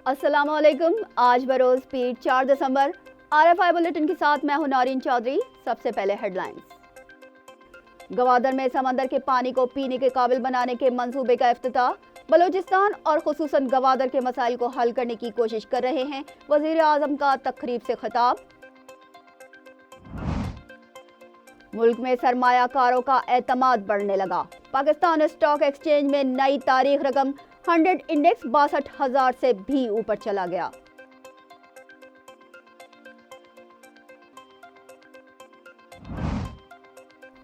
अस्सलाम वालेकुम। आज बरोज पीर 4 दिसंबर। RFI बुलेटिन के साथ मैं हूं नारिन चौधरी। सबसे पहले हेडलाइंस। गवादर में समंदर के पानी को पीने के काबिल बनाने के मंसूबे का इफ्तिताह। बलूचिस्तान और खुसूसन गवादर के मसाइल को हल करने की कोशिश कर रहे हैं। वजीर आजम का तकरीब से खिताब। मुल्क में सरमायाकारों का एतमाद बढ़ने लगा। पाकिस्तान स्टॉक एक्सचेंज में नई तारीख रकम 100 इंडेक्स 62,000 से भी ऊपर चला गया।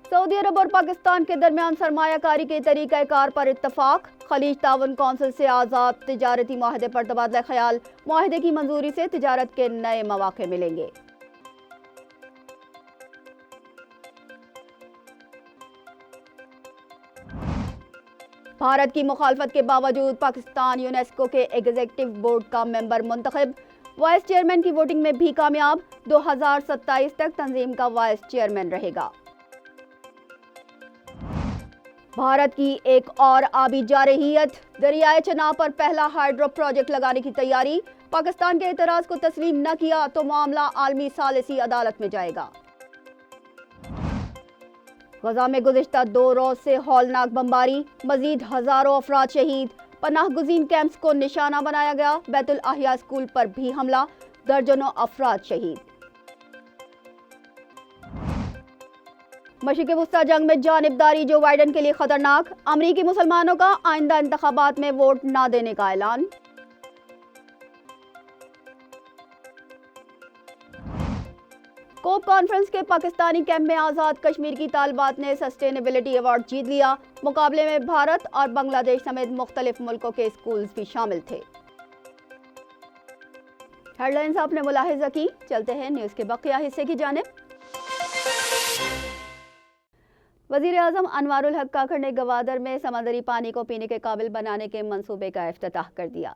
सऊदी अरब और पाकिस्तान के दरमियान सरमायाकारी के तरीक़ाकार पर इत्तफाक। खलीज ताउन कौंसिल से आज़ाद तिजारती मुआहदे पर तबादला ख्याल। मुआहदे की मंजूरी से तिजारत के नए मौक़े मिलेंगे। भारत की मुखालफत के बावजूद पाकिस्तान यूनेस्को के एग्जीक्यूटिव बोर्ड का मेंबर मुंतखब। वाइस चेयरमैन की वोटिंग में भी कामयाब। 2027 तक तंजीम का वाइस चेयरमैन रहेगा। भारत की एक और आबी जारहियत। दरियाए चनाब पर पहला हाइड्रो प्रोजेक्ट लगाने की तैयारी। पाकिस्तान के एतराज को तस्लीम न किया तो मामला आलमी सालिसी अदालत में जाएगा। गजा में गुज़िश्ता 2 रोज से हौलनाक बमबारी। मजीद हजारों अफराद शहीद। पनाह गुज़ीन कैंप्स को निशाना बनाया गया। बैतुल अहिया स्कूल पर भी हमला। दर्जनों अफराद शहीद। मशरिक़ वुस्ता जंग में जानिबदारी जो बाइडन के लिए खतरनाक। अमरीकी मुसलमानों का आइंदा इंतखाबात में वोट न देने का ऐलान। कोप कॉन्फ्रेंस के पाकिस्तानी कैंप में आज़ाद कश्मीर की तालिबात ने सस्टेनेबिलिटी अवार्ड जीत लिया। मुकाबले में भारत और बांग्लादेश समेत मुख्तलिफ मुल्कों के स्कूल्स भी शामिल थे। हेडलाइंस आपने मुलाहिजा की। चलते हैं न्यूज़ के बकिया हिस्से की जानिब। वज़ीर आज़म अनवारुल हक काकड़ ने गवादर में समंदरी पानी को पीने के काबिल बनाने के मंसूबे का इफ्तिताह कर दिया।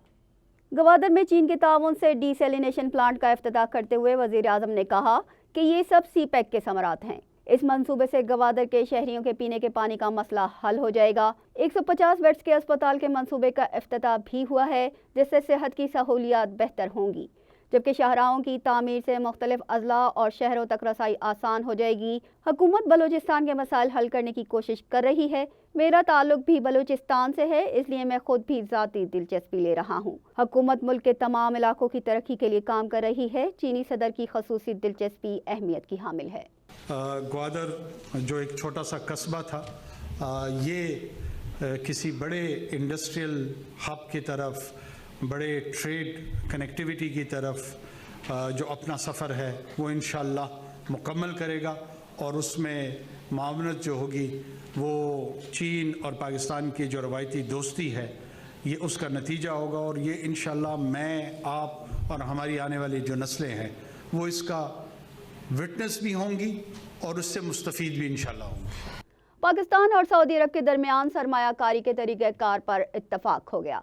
गवादर में चीन के ताउन से डीसैलिनेशन प्लांट का इफ्तिताह करते हुए वज़ीर आज़म ने कहा कि ये सब सीपैक के समरात हैं। इस मंसूबे से गवादर के शहरियों के पीने के पानी का मसला हल हो जाएगा। 150 बेड्स के अस्पताल के मंसूबे का इफ्तिताह भी हुआ है, जिससे सेहत की सहूलियात बेहतर होंगी, जबकि शाहराहों की तामीर से मुख्तलिफ अजला और शहरों तक रसाई आसान हो जाएगी। हुकूमत बलूचिस्तान के मसाइल हल करने की कोशिश कर रही है। मेरा ताल्लुक भी बलूचिस्तान से है, इसलिए मैं खुद भी ज़ाती दिलचस्पी ले रहा हूँ। हुकूमत मुल्क के तमाम इलाकों की तरक्की के लिए काम कर रही है। चीनी सदर की खसूसी दिलचस्पी अहमियत की हामिल है। ग्वादर जो एक छोटा सा कस्बा था, ये किसी बड़े इंडस्ट्रियल हब की तरफ, बड़े ट्रेड कनेक्टिविटी की तरफ जो अपना सफ़र है वो इंशाअल्लाह मुकम्मल करेगा और उसमें मावनत जो होगी वो चीन और पाकिस्तान की जो रवायती दोस्ती है ये उसका नतीजा होगा। और ये इंशाअल्लाह मैं, आप और हमारी आने वाली जो नस्लें हैं वो इसका विटनेस भी होंगी और उससे मुस्तफ़ीद भी इंशाअल्लाह होंगी। पाकिस्तान और सऊदी अरब के दरमियान सरमायाकारी के तरीक़ेकार पर इत्तफाक हो गया।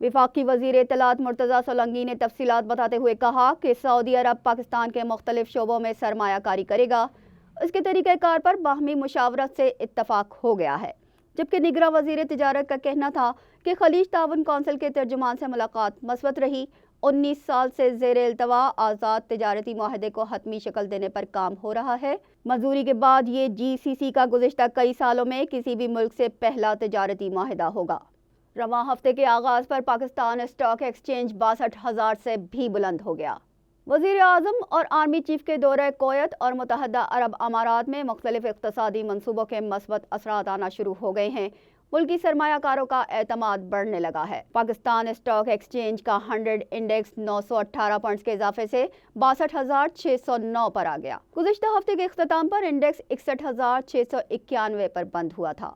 विफाकी वज़ीर इत्तलात मुर्तज़ा सोलंकी ने तफसीलात बताते हुए कहा कि सऊदी अरब पाकिस्तान के मुख्तलिफ शोबों में सरमायाकारी करेगा। इसके तरीक़ेकार पर बाहमी मुशावरत से इत्तफाक हो गया है, जबकि निगरां वज़ीर तिजारत का कहना था कि खलीज ताउन कौंसिल के तर्जुमान से मुलाकात मस्बत रही। 19 साल से ज़ेरे इल्तवा आज़ाद तिजारती मुआहदे को हतमी शक्ल देने पर काम हो रहा है। मंजूरी के बाद ये GCC का गुज़िश्ता कई सालों में किसी भी मुल्क से पहला तिजारती मुआहदा होगा। रवां हफ्ते के आगाज़ पर पाकिस्तान स्टॉक एक्सचेंज 62,000 से भी बुलंद हो गया। वज़ीर आज़म और आर्मी चीफ के दौरे कोयत और मुत्तहदा अरब अमारात में मुख्तलिफ इक़्तिसादी मंसूबों के मस्बत असरात आना शुरू हो गए हैं। मुल्की सरमायाकारों का एतमाद बढ़ने लगा है। पाकिस्तान स्टॉक एक्सचेंज का 100 इंडेक्स 918 पॉइंट्स के इजाफे से 62,609 पर आ गया। गुज़िश्ता हफ्ते के इख्तिताम पर इंडेक्स 61,691 पर बंद हुआ था।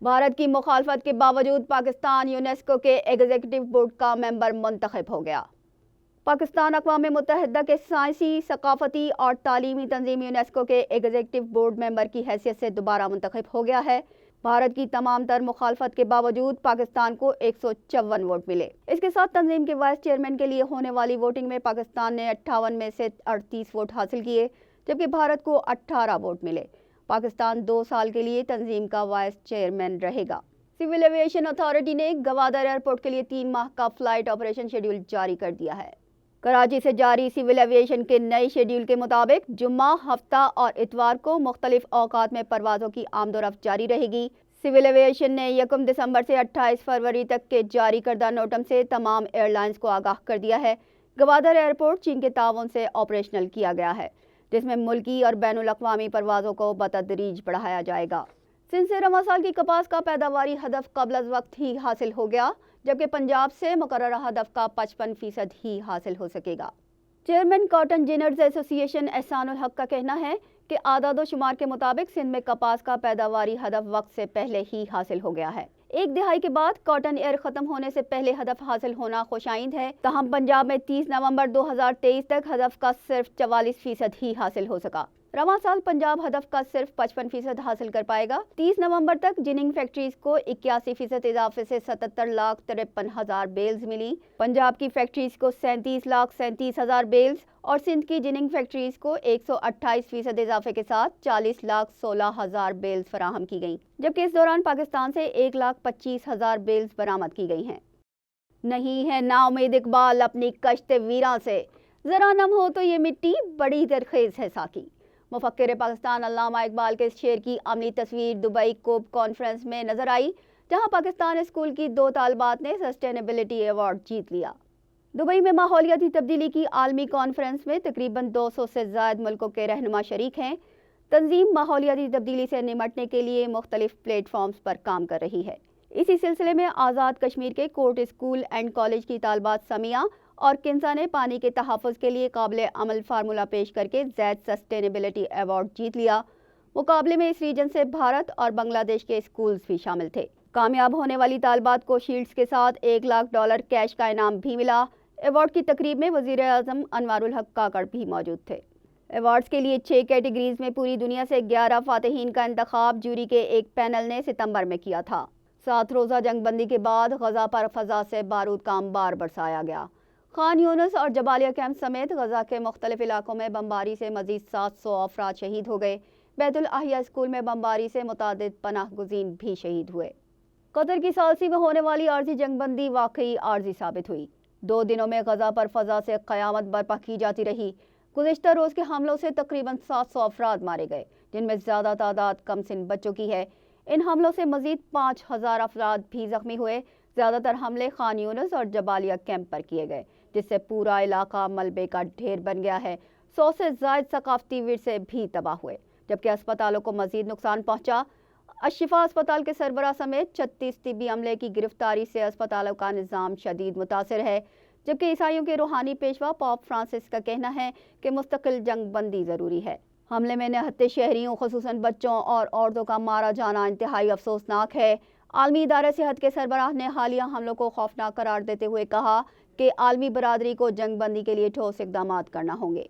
भारत की मुखालफत के बावजूद पाकिस्तान यूनेस्को के एग्जीक्यूटिव बोर्ड का मेंबर मुंतखब हो गया। पाकिस्तान अक़वाम मुत्तहिदा के साइंसी, सकाफती और तालीमी तंजीम यूनेस्को के एग्जीक्यूटिव बोर्ड मेंबर की हैसियत से दोबारा मुंतखब हो गया है। भारत की तमाम तर मुखालफत के बावजूद पाकिस्तान को 154 वोट मिले। इसके साथ तंजीम के वाइस चेयरमैन के लिए होने वाली वोटिंग में पाकिस्तान ने 58 में से 38 वोट हासिल किए, जबकि भारत को 18 वोट मिले। पाकिस्तान 2 साल के लिए तंजीम का वाइस चेयरमैन रहेगा। सिविल एविएशन अथॉरिटी ने गवादर एयरपोर्ट के लिए 3 माह का फ्लाइट ऑपरेशन शेड्यूल जारी कर दिया है। कराची से जारी सिविल एविएशन के नए शेड्यूल के मुताबिक जुम्मा, हफ्ता और इतवार को मुख्तलिफ औकात में परवाज़ों की आमदोरफ्त जारी रहेगी। सिविल एविएशन ने 1 दिसंबर से 28 फरवरी तक के जारी करदा नोटम से तमाम एयरलाइंस को आगाह कर दिया है। गवादर एयरपोर्ट चीन के ताउन से ऑपरेशनल किया गया है, जिसमें मुल्की और बैनुल-अक़वामी परवाज़ों को बतदरीज बढ़ाया जाएगा। सिंध से रवां साल की कपास का पैदावारी हदफ क़ब्ल अज़ वक्त ही हासिल हो गया, जबकि पंजाब से मुकर्ररा हदफ का 55% ही हासिल हो सकेगा। Chairman cotton ginners association Ehsanul हक का कहना है कि आदादो शुमार के मुताबिक सिंध में कपास का पैदावारी हदफ वक्त से पहले ही हासिल हो गया है। 1 दिहाई के बाद कॉटन ईयर खत्म होने से पहले हदफ हासिल होना खुशाइंद है। तहम पंजाब में 30 नवंबर 2023 तक हदफ का सिर्फ 44% ही हासिल हो सका। रवां साल पंजाब हदफ का सिर्फ 55% हासिल कर पाएगा। 30 नवंबर तक जिनिंग फैक्ट्रीज को 81% इजाफे से 77,53,000 बेल्स मिली। पंजाब की फैक्ट्रीज को 37,37,000 बेल्स और सिंध की जिनिंग फैक्ट्रीज को 128% इजाफे के साथ 40,16,000 बेल्स फराहम की गईं, जबकि इस दौरान पाकिस्तान से 1,25,000 बेल्स बरामद की गई हैं। नहीं है नाउमीद इकबाल अपनी कश्त वीरां से, जरा नम हो तो ये मिट्टी बड़ी दरखेज है साकी। मुफक्किर पाकिस्तान अल्लामा इकबाल के इस शेर की अमली तस्वीर दुबई कोप कॉन्फ्रेंस में नजर आई, जहां पाकिस्तान स्कूल की 2 तालिबात ने सस्टेनेबिलिटी अवार्ड जीत लिया। दुबई में माहौलियाती तब्दीली की आलमी कॉन्फ्रेंस में तकरीबन 200 से ज़ायद मुल्कों के रहनुमा शरीक हैं। तंजीम माहौलियाती तब्दीली से निमटने के लिए मुख्तलिफ प्लेटफॉर्म्स पर काम कर रही है। इसी सिलसिले में आज़ाद कश्मीर के कोर्ट स्कूल एंड कॉलेज की तालिबात समिया और किन्सा ने पानी के तहफ़्फ़ुज़ के लिए काबिल अमल फार्मूला पेश करके ज़ैद सस्टेनेबिलिटी अवार्ड जीत लिया। मुकाबले में इस रीजन से भारत और बांग्लादेश के स्कूल्स भी शामिल थे। कामयाब होने वाली तालिबात को शील्ड्स के साथ $1 लाख कैश का इनाम भी मिला। अवार्ड की तकरीब में वज़ीर आज़म अनवारुल हक काकड़ भी मौजूद थे। अवार्ड्स के लिए 6 कैटेगरीज में पूरी दुनिया से 11 फातिहीन का इंतखाब जूरी के एक पैनल ने सितंबर में किया था। 7 रोज़ा जंगबंदी के बाद गजा पर फ़ज़ा से बारूद का अंबार बरसाया गया। खान यूनुस और जबालिया कैंप समेत गजा के मुख्तलिफ इलाकों में बमबारी से मजीद 700 अफराद शहीद हो गए। बैतुल अहिया स्कूल में बमबारी से मुतादिद पनाह गुज़ीन भी शहीद हुए। कतर की सालसी में होने वाली आर्जी जंगबंदी वाकई आर्जी साबित हुई। 2 दिनों में गजा पर फ़ज़ा से क़यामत बर्पा की जाती रही। गुज़िश्ता रोज़ के हमलों से तकरीबन 700 अफराद मारे गए, जिनमें ज़्यादा तादाद कम सिन बच्चों की है। इन हमलों से मजीद 5,000 अफराद भी जख्मी हुए। ज़्यादातर हमले खान यूनुस और जबालिया कैंप पर किए गए, जिससे पूरा इलाका मलबे का ढेर बन गया है। 100 से ज़ायद सकाफती विरसे भी तबाह हुए, जबकि अस्पतालों को मजीद नुकसान पहुंचा। अशिफा अस्पताल के सरबराह समेत 36 तिब्बी अमले की गिरफ्तारी से अस्पतालों का निज़ाम शदीद मुतासिर है, जबकि ईसाइयों के रूहानी पेशवा पॉप फ्रांसिस का कहना है कि मुस्तकिल जंग बंदी ज़रूरी है। हमले में निहत्ते शहरियों खुसूसन बच्चों और औरतों का मारा जाना इंतहाई अफसोसनाक है। आलमी इदारे सेहत के सरबराह ने हालिया हमलों को खौफनाक करार देते हुए कहा कि आलमी बरादरी को जंग बंदी के लिए ठोस इक़दाम करना होंगे।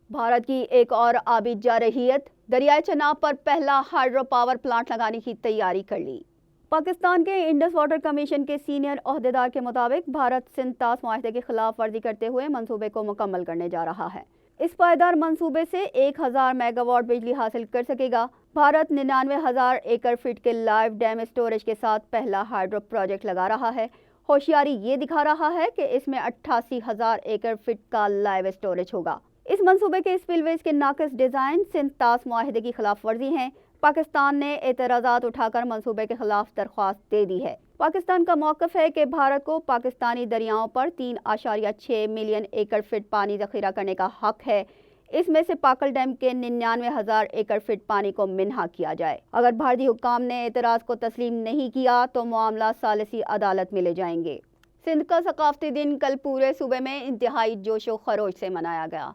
भारत की एक और आबी जारहियत दरियाए चनाब पर पहला हाइड्रो पावर प्लांट लगाने की तैयारी कर ली। पाकिस्तान के इंडस वाटर कमीशन के सीनियर ओहदेदार के मुताबिक भारत सिंध तास मुआहदे की खिलाफ वर्जी करते हुए मंसूबे को मुकम्मल करने जा रहा है। इस पायदार मंसूबे से 1000 मेगावाट बिजली हासिल कर सकेगा। भारत 99,000 एकड़ फीट के लाइव डैम स्टोरेज के साथ पहला हाइड्रो प्रोजेक्ट लगा रहा है। होशियारी ये दिखा रहा है कि इसमें 88,000 एकड़ फीट का लाइव स्टोरेज होगा। इस मंसूबे के स्पिलवेज के नाकिस डिज़ाइन सिंध तास मुआहदे की खिलाफ वर्जी हैं। पाकिस्तान ने एतराज़ात उठाकर मंसूबे के खिलाफ दरख्वास्त दे दी है। पाकिस्तान का मौक़िफ़ है कि भारत को पाकिस्तानी दरियाओं पर 3.6 मिलियन एकड़ फीट पानी ज़ख़ीरा करने का हक है। इसमें से पाकल डैम के 99,000 एकड़ फीट पानी को मिन्हा किया जाए। अगर भारतीय हुक्काम ने एतराज़ को तस्लीम नहीं किया तो मामला सालिसी अदालत में ले जाएंगे। सिंध का सकाफ़ती दिन कल पूरे सूबे में इंतहाई जोशो खरोश से मनाया गया।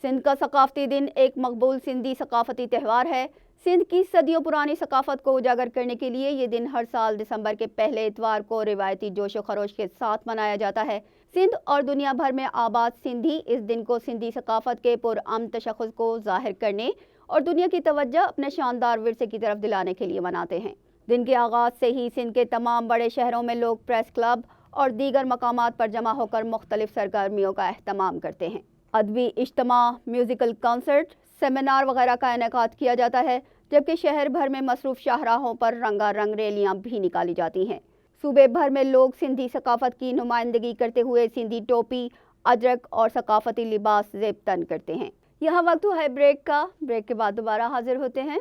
सिंध का सकाफ़ती दिन एक मकबूल सिंधी सकाफ़ती त्यौहार है। सिंध की सदियों पुरानी सकाफ़त को उजागर करने के लिए ये दिन हर साल दिसंबर के पहले इतवार को रिवायती जोशो खरोश के साथ मनाया जाता है। सिंध और दुनिया भर में आबाद सिंधी इस दिन को सिंधी सकाफ़त के पुरअमन तशख़्ख़ुस को ज़ाहिर करने और दुनिया की तवज्जो अपने शानदार विरसे की तरफ दिलाने के लिए मनाते हैं। दिन के आगाज़ से ही सिंध के तमाम बड़े शहरों में लोग प्रेस क्लब और दीगर मकामात पर जमा होकर मुख्तलिफ सरगर्मियों का एहतमाम करते हैं। अदबी इज्तिमा, म्यूज़िकल कॉन्सर्ट, सेमिनार वगैरह का इनेकाद किया जाता है, जबकि शहर भर में मसरूफ शाहराहों पर रंगारंग रैलियां भी निकाली जाती हैं। सूबे भर में लोग सिंधी सकाफत की नुमाइंदगी करते हुए सिंधी टोपी, अजरक और सकाफती लिबास ज़ेब तन करते हैं। यहाँ वक्त हुआ है ब्रेक का। ब्रेक के बाद दोबारा हाजिर होते हैं।